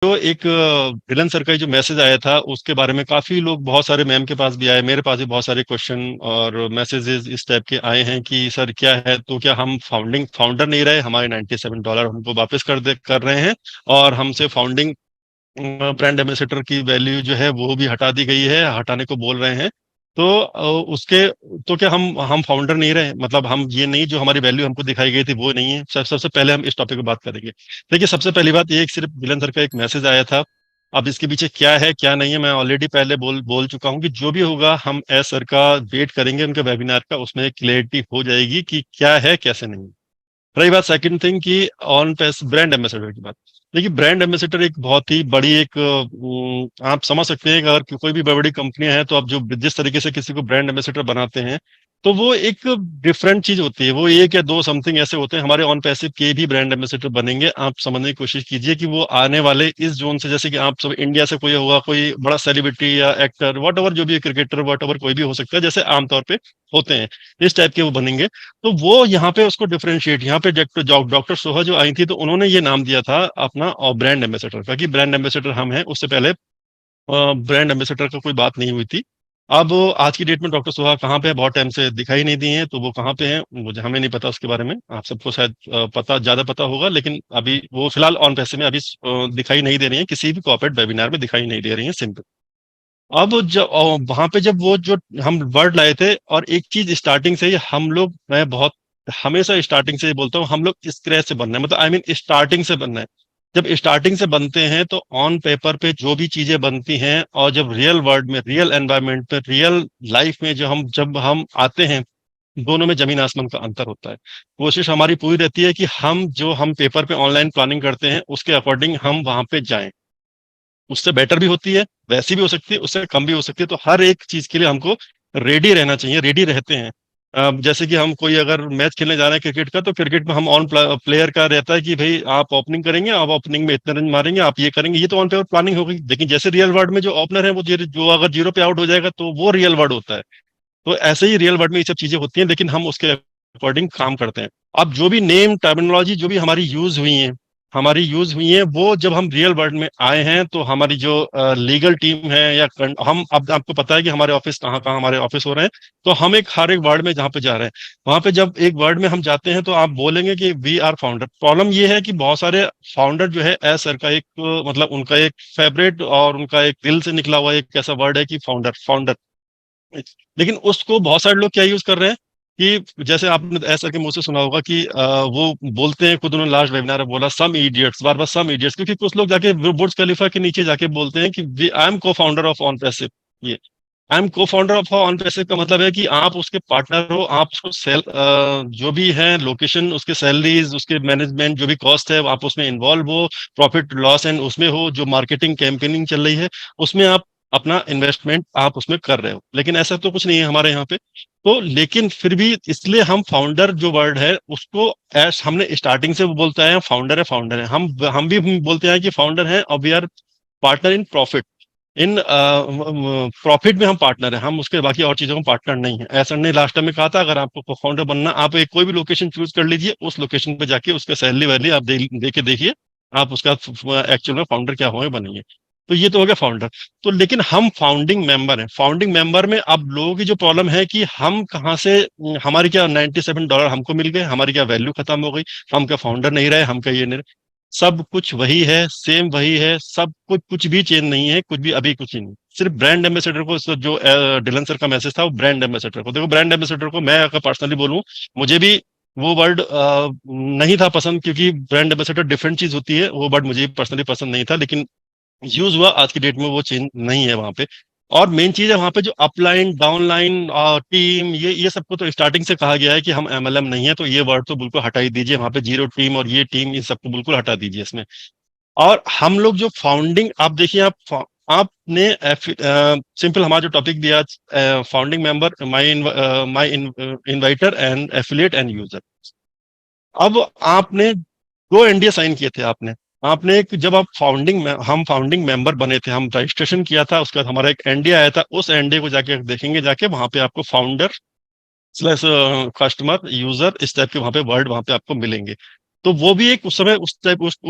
जो एक villain sir का जो मैसेज आया था उसके बारे में काफी लोग, बहुत सारे मैम के पास भी आए, मेरे पास भी बहुत सारे क्वेश्चन और मैसेजेस इस टाइप के आए हैं कि सर क्या है, तो क्या हम फाउंडर नहीं रहे, हमारे $97 हमको वापस कर रहे हैं और हमसे फाउंडिंग ब्रांड एम्बेसडर की वैल्यू जो है वो भी हटा दी गई है, हटाने को बोल रहे हैं। तो उसके तो क्या हम फाउंडर नहीं रहे, मतलब हम ये नहीं, जो हमारी वैल्यू हमको दिखाई गई थी वो नहीं है। सबसे पहले हम इस टॉपिक पे बात करेंगे। देखिए, सबसे पहली बात ये, सिर्फ विलन सर का एक मैसेज आया था। अब इसके पीछे क्या है क्या नहीं है, मैं ऑलरेडी पहले बोल बोल चुका हूँ कि जो भी होगा हम एस सर का वेट करेंगे, उनके वेबिनार का, उसमें क्लियरिटी हो जाएगी कि क्या है कैसे नहीं। रही बात सेकंड थिंग की ऑन पेस ब्रांड एम्बेसडर की बात। देखिए, ब्रांड एम्बेसडर एक बहुत ही बड़ी एक आप समझ सकते हैं कि अगर कोई भी बड़ी कंपनियां हैं तो आप जो जिस तरीके से किसी को ब्रांड एम्बेसडर बनाते हैं, तो वो एक डिफरेंट चीज होती है। वो एक या दो समथिंग ऐसे होते हैं। हमारे ऑन पैसिव के भी ब्रांड एम्बेसडर बनेंगे। आप समझने की कोशिश कीजिए कि वो आने वाले इस जोन से, जैसे कि आप सब इंडिया से कोई होगा, कोई बड़ा सेलिब्रिटी या एक्टर, वट एवर, जो भी क्रिकेटर, वट एवर कोई भी हो सकता है, जैसे आमतौर पे होते हैं, इस टाइप के वो बनेंगे। तो वो यहाँ पे उसको डिफरेंशिएट, यहाँ पे डॉक्टर सोहा जो आई थी, तो उन्होंने ये नाम दिया था अपना ब्रांड एम्बेसडर का, कि ब्रांड एम्बेसडर हम हैं। उससे पहले ब्रांड एम्बेसडर का कोई बात नहीं हुई थी। अब आज की डेट में डॉक्टर सोहा कहाँ पे है, बहुत टाइम से दिखाई नहीं दी हैं, तो वो कहाँ पे हैं मुझे, हमें नहीं पता उसके बारे में। आप सबको शायद पता, ज्यादा पता होगा, लेकिन अभी वो फिलहाल ऑन पैसे में अभी दिखाई नहीं दे रही है, किसी भी कॉर्पोरेट वेबिनार में दिखाई नहीं दे रही है, सिंपल। अब जब वहां पे जब वो जो हम वर्ड लाए थे, और एक चीज स्टार्टिंग से ही हम लोग, मैं बहुत हमेशा स्टार्टिंग से ही बोलता हूँ, हम लोग स्क्रैच से बनना है, मतलब आई मीन स्टार्टिंग से बनना है। जब स्टार्टिंग से बनते हैं तो ऑन पेपर पे जो भी चीजें बनती हैं, और जब रियल वर्ल्ड में, रियल एनवायरनमेंट पे, रियल लाइफ में जब हम आते हैं, दोनों में जमीन आसमान का अंतर होता है। कोशिश हमारी पूरी रहती है कि हम पेपर पे ऑनलाइन प्लानिंग करते हैं, उसके अकॉर्डिंग हम वहां पे जाएं। उससे बेटर भी होती है, वैसी भी हो सकती है, उससे कम भी हो सकती है। तो हर एक चीज के लिए हमको रेडी रहना चाहिए, रेडी रहते हैं। जैसे कि हम कोई अगर मैच खेलने जा रहे हैं क्रिकेट का, तो क्रिकेट में हम ऑन प्लेयर का रहता है कि भाई आप ओपनिंग करेंगे, आप ओपनिंग में इतने रन मारेंगे, आप ये करेंगे, ये तो ऑन पेपर प्लानिंग हो गई। लेकिन जैसे रियल वर्ल्ड में जो ओपनर है, वो जो अगर जीरो पे आउट हो जाएगा, तो वो रियल वर्ल्ड होता है। तो ऐसे ही रियल वर्ल्ड में ये सब चीजें होती हैं, लेकिन हम उसके अकॉर्डिंग काम करते हैं। अब जो भी नेम टर्मिनोलॉजी जो भी हमारी यूज हुई हैं, वो जब हम रियल वर्ल्ड में आए हैं, तो हमारी जो लीगल टीम है, या हम, अब आपको पता है कि हमारे ऑफिस कहाँ कहाँ हमारे ऑफिस हो रहे हैं। तो हम हर एक वर्ड में जहाँ पे जा रहे हैं, वहां पे जब एक वर्ड में हम जाते हैं, तो आप बोलेंगे कि वी आर फाउंडर। प्रॉब्लम ये है कि बहुत सारे फाउंडर जो है, एस सर का एक मतलब उनका एक फेवरेट और उनका एक दिल से निकला हुआ एक ऐसा वर्ड है कि फाउंडर, फाउंडर। लेकिन उसको बहुत सारे लोग क्या यूज कर रहे हैं कि, जैसे आपने ऐसा के मुंह से सुना होगा कि वो बोलते हैं, खुद उन्होंने लास्ट वेबिनार में बोला, सम इडियट्स, बार बार सम इडियट्स, क्योंकि कुछ लोग जाके बुर्ज खलीफा के नीचे जाके बोलते हैं कि आई एम को फाउंडर ऑफ ऑन पैसिव। ये आई एम को फाउंडर ऑफ ऑन पैसिव का मतलब है कि आप उसके पार्टनर हो, आप उसको जो भी है लोकेशन, उसके सैलरीज, उसके मैनेजमेंट, जो भी कॉस्ट है, आप उसमें इन्वॉल्व हो, प्रॉफिट लॉस एंड उसमें हो, जो मार्केटिंग कैंपेनिंग चल रही है उसमें आप अपना इन्वेस्टमेंट आप उसमें कर रहे हो। लेकिन ऐसा तो कुछ नहीं है हमारे यहाँ पे। तो लेकिन फिर भी, इसलिए हम फाउंडर जो वर्ड है उसको, एस हमने स्टार्टिंग से वो बोलते हैं, फाउंडर है, फाउंडर है। हम भी बोलते हैं कि फाउंडर है, और we are partner in profit. इन प्रॉफिट में हम पार्टनर है, हम उसके बाकी और चीजों में पार्टनर नहीं है। ऐसा ने लास्ट टाइम में कहा था, अगर आपको फाउंडर बनना, आप एक कोई भी लोकेशन चूज कर लीजिए, उस लोकेशन पे जाके उसके सैलरी वैलरी आप दे के देखिए, आप उसका एक्चुअल में फाउंडर क्या होंगे, बनेंगे। तो ये तो हो गया फाउंडर। तो लेकिन हम फाउंडिंग मेंबर हैं। फाउंडिंग मेंबर में अब लोगों की जो प्रॉब्लम है कि हम कहाँ से, हमारी क्या $97 हमको मिल गए, हमारी क्या वैल्यू खत्म हो गई, हम क्या फाउंडर नहीं रहे, हम क्या ये नहीं रहे। सब कुछ वही है, सेम वही है, सब कुछ, कुछ भी चेंज नहीं है, कुछ भी अभी कुछ ही नहीं। सिर्फ ब्रांड एम्बेसडर को, जो डिलन सर का मैसेज था, वो ब्रांड एम्बेसडर को, देखो ब्रांड एम्बेसडर को मैं अगर पर्सनली बोलूं, मुझे भी वो वर्ड नहीं था पसंद, क्योंकि ब्रांड एम्बेसडर डिफरेंट चीज होती है, वो वर्ड मुझे पर्सनली पसंद नहीं था। लेकिन यूज हुआ, आज की डेट में वो चेंज नहीं है वहां पे। और मेन चीज है वहां पे जो अपलाइन, डाउनलाइन और टीम, ये सबको तो स्टार्टिंग से कहा गया है कि हम एमएलएम नहीं है, तो ये वर्ड तो बिल्कुल हटा ही दीजिए वहां पे, जीरो टीम और ये टीम, ये सबको बिल्कुल हटा दीजिए इसमें। और हम लोग जो फाउंडिंग, आप देखिए, आपने सिंपल हमारा जो टॉपिक दिया, founding member, my inviter and affiliate and user. अब आपने दो एनडीए साइन किए थे आपने। आपने एक, जब आप हम फाउंडिंग मेंबर बने थे, हम रजिस्ट्रेशन किया था, उसके बाद हमारा एक एनडीए आया था, उस एनडीए को जाके देखेंगे, जाके वहां पे आपको फाउंडर स्लैश कस्टमर यूजर, इस टाइप के वहां पे वर्ड वहां पे आपको मिलेंगे। तो वो भी एक उस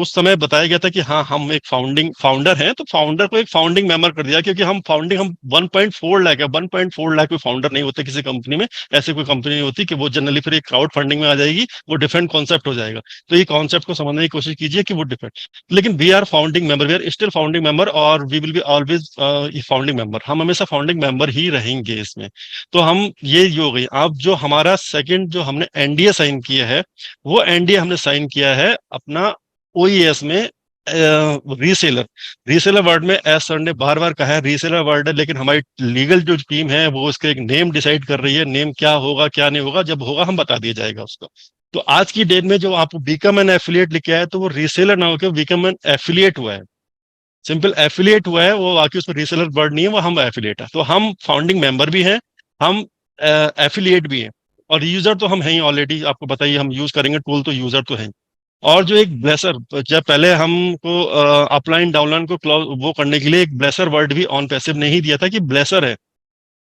समय बताया गया था कि हाँ हम एक फाउंडर हैं, तो फाउंडर को एक फाउंडिंग मेंबर कर दिया, क्योंकि हम 1.4 लाख है, 1.4 लाख कोई फाउंडर नहीं होते किसी कंपनी में। ऐसे कोई कंपनी नहीं होती कि वो जनरली फिर एक क्राउड फंडिंग में आ जाएगी, वो डिफरेंट कॉन्सेप्ट हो जाएगा। तो ये कॉन्सेप्ट को समझने की कोशिश कीजिए कि वो डिफरेंट, लेकिन we are founding member, we are still founding member, और we will be always founding member. हम हमेशा फाउंडिंग मेंबर ही रहेंगे इसमें। तो हम ये हो गई। अब जो हमारा सेकंड जो हमने एनडीए साइन किया है, वो एनडीए हमने साइन किया है अपना ओईएस में, रीसेलर। रीसेलर वर्ड में एस सर ने बार बार कहा है रीसेलर वर्ड है, लेकिन हमारी लीगल जो टीम है वो उसका एक नेम डिसाइड कर रही है। नेम क्या होगा क्या नहीं होगा, जब होगा हम बता दिया जाएगा उसको। तो आज की डेट में जो आपको बिकम एन एफिलिएट लिखा है, तो वो रीसेलर ना होकर बिकम एन एफिलिएट हुआ है। सिंपल एफिलिएट हुआ है वो, बाकी उसमें रीसेलर वर्ड नहीं है, वो हम एफिलिएट है। तो हम फाउंडिंग मेंबर भी हैं, हम एफिलिएट भी हैं, और यूजर तो हम हैं ही ऑलरेडी। आपको बताइए, हम यूज करेंगे टूल तो यूजर तो है। और जो एक ब्लेसर, जब पहले हमको अपलाइन डाउनलाइन को वो करने के लिए एक ब्लेसर वर्ड भी ऑन पैसिव ने ही दिया था कि ब्लेसर है,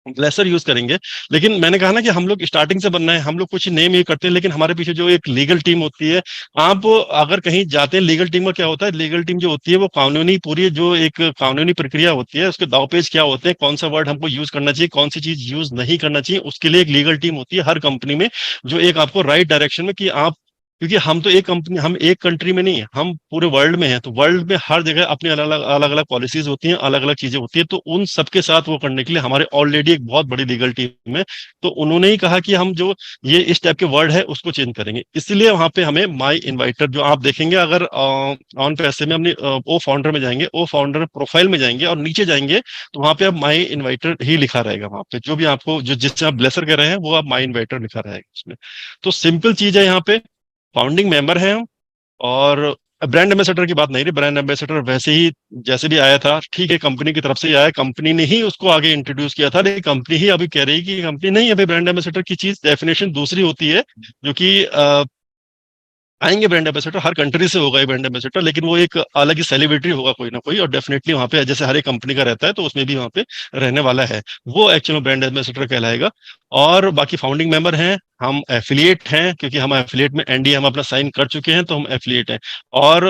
ब्लेसर यूज करेंगे। लेकिन मैंने कहा ना कि हम लोग स्टार्टिंग से बनना है, हम लोग कुछ नेम ये करते हैं, लेकिन हमारे पीछे जो एक लीगल टीम होती है। आप अगर कहीं जाते हैं, लीगल टीम का क्या होता है, लीगल टीम जो होती है वो कानूनी, पूरी जो एक कानूनी प्रक्रिया होती है, उसके दावपेच क्या होते हैं, कौन सा वर्ड हमको यूज करना चाहिए, कौन सी चीज यूज नहीं करना चाहिए, उसके लिए एक लीगल टीम होती है हर कंपनी में, जो एक आपको राइट डायरेक्शन में कि आप, क्योंकि हम तो एक कंपनी, हम एक कंट्री में नहीं है, हम पूरे वर्ल्ड में हैं। तो वर्ल्ड में हर जगह अपनी अलग अलग पॉलिसीज होती हैं, अलग अलग चीजें होती हैं। तो उन सबके साथ वो करने के लिए हमारे ऑलरेडी एक बहुत बड़ी लीगल टीम है। तो उन्होंने ही कहा कि हम जो ये इस टाइप के वर्ड है उसको चेंज करेंगे। इसलिए वहां पे हमें माई इन्वाइटर जो आप देखेंगे, अगर ऑन पैसे में अपनी ओ फाउंडर में जाएंगे, ओ फाउंडर प्रोफाइल में जाएंगे और नीचे जाएंगे, तो वहां पे आप माई इन्वाइटर ही लिखा रहेगा। वहां पे जो भी आपको जो जिससे आप ब्लेसर कह रहे हैं, वो आप माई इन्वाइटर लिखा रहेगा उसमें। तो सिंपल चीज है यहाँ पे, फाउंडिंग मेंबर हैं हम। और ब्रांड एम्बेसडर की बात नहीं रही, ब्रांड एम्बेसडर वैसे ही जैसे भी आया था, ठीक है, कंपनी की तरफ से ही आया, कंपनी ने ही उसको आगे इंट्रोड्यूस किया था। लेकिन कंपनी ही अभी कह रही है कि कंपनी नहीं, अभी ब्रांड एम्बेसडर की चीज डेफिनेशन दूसरी होती है, जो कि आएंगे ब्रांड एम्बेसडर, हर कंट्री से होगा ये ब्रांड एम्बेसडर, लेकिन वो एक अलग ही सेलिब्रिटी होगा कोई ना कोई, और डेफिनेटली वहां पे जैसे हर एक कंपनी का रहता है, तो उसमें भी वहां पे रहने वाला है, वो एक्चुअली ब्रांड एम्बेसडर कहलाएगा। और बाकी फाउंडिंग मेंबर हैं, हम एफिलिएट हैं, क्योंकि हम एफिलिएट में एनडीए हम अपना साइन कर चुके हैं, तो हम एफिलिएट हैं। और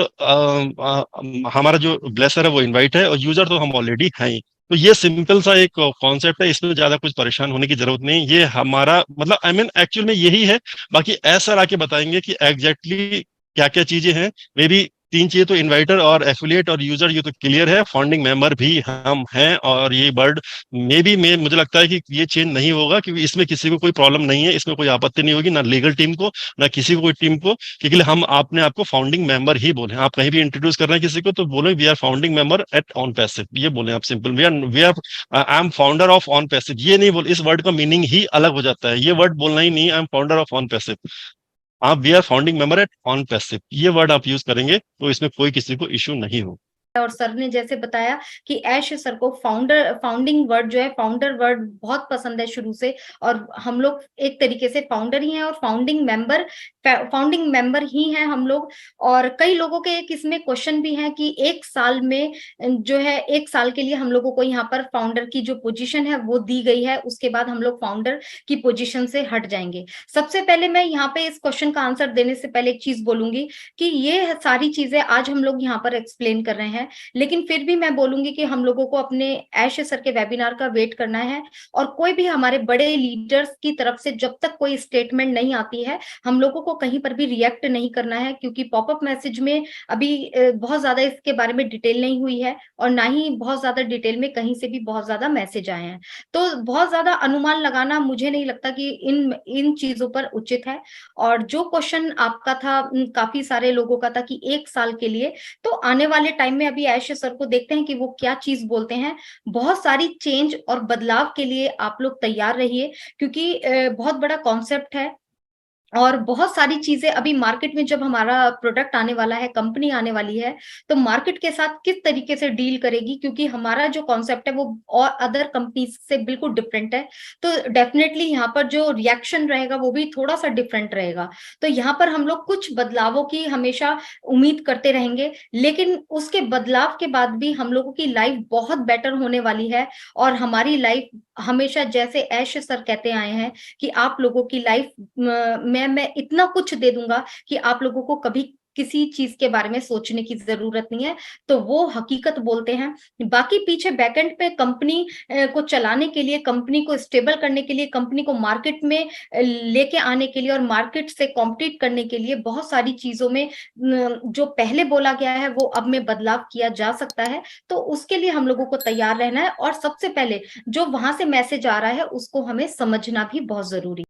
हमारा जो ब्लेसर है वो इनवाइट है, और यूजर तो हम ऑलरेडी हैं ही। तो ये सिंपल सा एक कॉन्सेप्ट है, इसमें ज्यादा कुछ परेशान होने की जरूरत नहीं। ये हमारा मतलब आई मीन एक्चुअल में यही है। बाकी ऐसा आके बताएंगे कि एग्जैक्टली क्या क्या चीजें हैं। मे बी तीन चीजें तो इन्वाइटर और एफिलिएट और यूजर, ये तो क्लियर है। फंडिंग मेंबर भी हम हैं, और ये वर्ड मे बी में मुझे लगता है कि ये चेंज नहीं होगा, क्योंकि इसमें किसी को कोई प्रॉब्लम नहीं है, इसमें कोई आपत्ति नहीं होगी, ना लीगल टीम को, ना किसी को, कोई टीम को, क्योंकि हम आपने आपको फाउंडिंग मेंबर ही बोले। आप कहीं भी इंट्रोड्यूस कर रहे हैं किसी को, तो बोले we are founding member at OnPassive, ये बोले आप simple. We are I am founder of OnPassive, ये नहीं बोल, इस वर्ड का मीनिंग ही अलग हो जाता है। ये वर्ड बोलना ही नहीं, I am founder of OnPassive. आप we are founding member at OnPassive, ये वर्ड आप यूज करेंगे, तो इसमें कोई किसी को इश्यू नहीं हो। और सर ने जैसे बताया कि ऐश सर को फाउंडिंग वर्ड जो है, फाउंडर वर्ड बहुत पसंद है शुरू से, और हम लोग एक तरीके से फाउंडर ही हैं और फाउंडिंग मेंबर ही हैं हम लोग। और कई लोगों के एक इसमें क्वेश्चन भी है कि एक साल में जो है, एक साल के लिए हम लोगों को यहाँ पर फाउंडर की जो पोजीशन है वो दी गई है, उसके बाद हम लोग फाउंडर की पोजीशन से हट जाएंगे। सबसे पहले मैं यहाँ पे इस क्वेश्चन का आंसर देने से पहले एक चीज बोलूंगी कि ये सारी चीजें आज हम लोग यहाँ पर एक्सप्लेन कर रहे हैं, लेकिन फिर भी मैं बोलूंगी कि हम लोगों को अपने ऐश सर के वेबिनार का वेट करना है। और कोई भी हमारे बड़े लीडर्स की तरफ से जब तक कोई स्टेटमेंट नहीं आती है, हम लोगों को कहीं पर भी रिएक्ट नहीं करना है, क्योंकि पॉपअप मैसेज में अभी बहुत ज्यादा इसके बारे में डिटेल नहीं हुई है, और ना ही बहुत ज्यादा डिटेल में कहीं से भी बहुत ज्यादा मैसेज आए हैं। तो बहुत ज्यादा अनुमान लगाना मुझे नहीं लगता कि इन इन चीजों पर उचित है। और जो क्वेश्चन आपका था, काफी सारे लोगों का था कि एक साल के लिए, तो आने वाले टाइम में अभी ऐश सर को देखते हैं कि वो क्या चीज बोलते हैं। बहुत सारी चेंज और बदलाव के लिए आप लोग तैयार रहिए, क्योंकि बहुत बड़ा कॉन्सेप्ट है। और बहुत सारी चीजें अभी मार्केट में, जब हमारा प्रोडक्ट आने वाला है, कंपनी आने वाली है, तो मार्केट के साथ किस तरीके से डील करेगी, क्योंकि हमारा जो कॉन्सेप्ट है वो और अदर कंपनीज से बिल्कुल डिफरेंट है। तो डेफिनेटली यहाँ पर जो रिएक्शन रहेगा वो भी थोड़ा सा डिफरेंट रहेगा। तो यहाँ पर हम लोग कुछ बदलावों की हमेशा उम्मीद करते रहेंगे, लेकिन उसके बदलाव के बाद भी हम लोगों की लाइफ बहुत बेटर होने वाली है, और हमारी लाइफ हमेशा जैसे ऐश सर कहते आए हैं कि आप लोगों की लाइफ में मैं इतना कुछ दे दूंगा कि आप लोगों को कभी किसी चीज के बारे में सोचने की जरूरत नहीं है। तो वो हकीकत बोलते हैं। बाकी पीछे बैकएंड पे कंपनी को चलाने के लिए, कंपनी को स्टेबल करने के लिए, कंपनी को मार्केट में लेके आने के लिए और मार्केट से कॉम्पिटिट करने के लिए बहुत सारी चीजों में जो पहले बोला गया है वो अब में बदलाव किया जा सकता है। तो उसके लिए हम लोगों को तैयार रहना है और सबसे पहले जो वहां से मैसेज आ रहा है उसको हमें समझना भी बहुत जरूरी है।